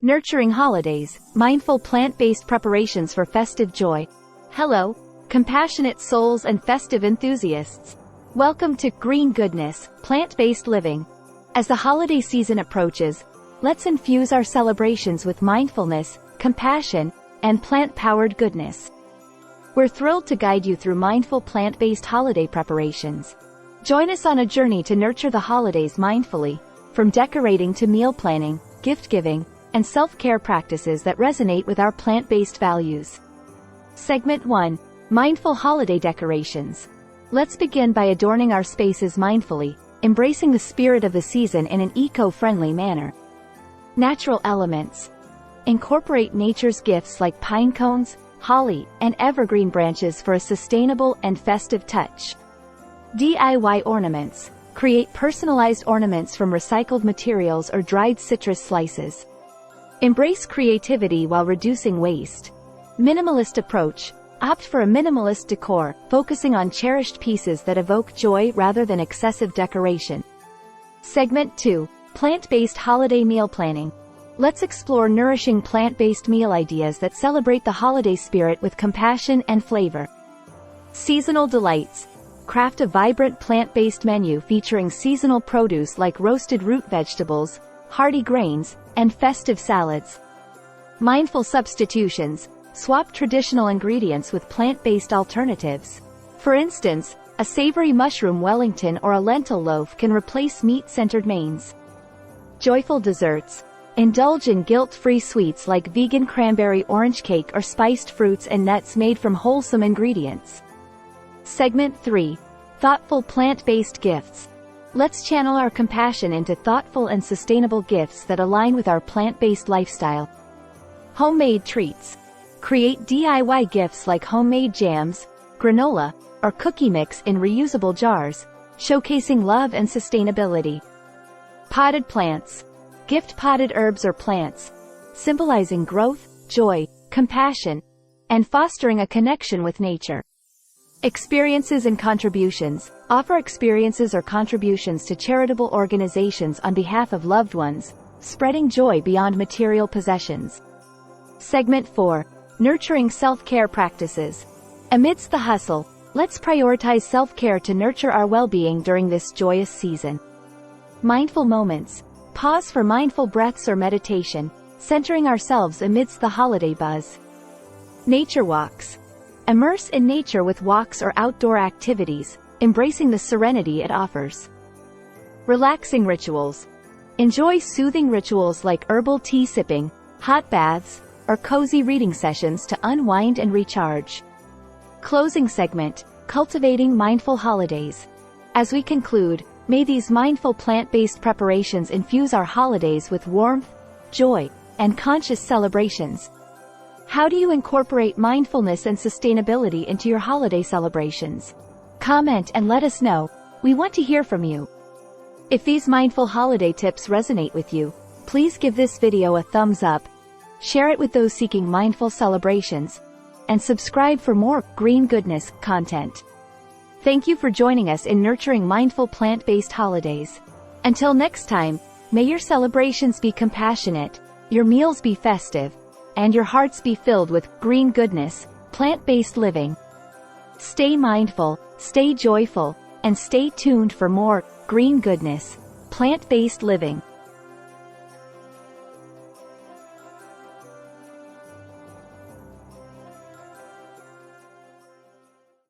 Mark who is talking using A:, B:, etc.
A: Nurturing holidays, mindful plant-based preparations for festive joy. Hello, compassionate souls and festive enthusiasts. Welcome to Green Goodness, Plant-Based Living. As the holiday season approaches, let's infuse our celebrations with mindfulness, compassion, and plant-powered goodness. We're thrilled to guide you through mindful plant-based holiday preparations. Join us on a journey to nurture the holidays mindfully, from decorating to meal planning, gift-giving, and self-care practices that resonate with our plant-based values. Segment 1. Mindful Holiday Decorations. Let's begin by adorning our spaces mindfully, embracing the spirit of the season in an eco-friendly manner. Natural elements. Incorporate nature's gifts like pine cones, holly, and evergreen branches for a sustainable and festive touch. DIY ornaments. Create personalized ornaments from recycled materials or dried citrus slices. Embrace creativity while reducing waste. Minimalist approach. Opt for a minimalist decor, focusing on cherished pieces that evoke joy rather than excessive decoration. Segment 2. Plant-based holiday meal planning. Let's explore nourishing plant-based meal ideas that celebrate the holiday spirit with compassion and flavor. Seasonal delights. Craft a vibrant plant-based menu featuring seasonal produce like roasted root vegetables, hearty grains, and festive salads. Mindful substitutions. Swap traditional ingredients with plant-based alternatives. For instance, a savory mushroom Wellington or a lentil loaf can replace meat-centered mains. Joyful desserts. Indulge in guilt-free sweets like vegan cranberry orange cake or spiced fruits and nuts made from wholesome ingredients. Segment 3. Thoughtful plant-based gifts. Let's channel our compassion into thoughtful and sustainable gifts that align with our plant-based lifestyle. Homemade treats. Create DIY gifts like homemade jams, granola, or cookie mix in reusable jars, showcasing love and sustainability. Potted plants. Gift potted herbs or plants, symbolizing growth, joy, compassion, and fostering a connection with nature. Experiences and contributions. Offer experiences or contributions to charitable organizations on behalf of loved ones, spreading joy beyond material possessions. Segment 4. Nurturing self-care practices. Amidst the hustle, let's prioritize self-care to nurture our well-being during this joyous season. Mindful moments. Pause for mindful breaths or meditation, centering ourselves amidst the holiday buzz. Nature walks. Immerse in nature with walks or outdoor activities, embracing the serenity it offers. Relaxing rituals. Enjoy soothing rituals like herbal tea sipping, hot baths, or cozy reading sessions to unwind and recharge. Closing segment. Cultivating mindful holidays. As we conclude, may these mindful plant-based preparations infuse our holidays with warmth, joy, and conscious celebrations. How do you incorporate mindfulness and sustainability into your holiday celebrations? Comment and let us know. We want to hear from you. If these mindful holiday tips resonate with you, please give this video a thumbs up, share it with those seeking mindful celebrations, and subscribe for more Green Goodness content. Thank you for joining us in nurturing mindful plant-based holidays. Until next time, may your celebrations be compassionate, your meals be festive, and your hearts be filled with green goodness, plant-based living. Stay mindful, stay joyful, and stay tuned for more Green Goodness, Plant-Based Living.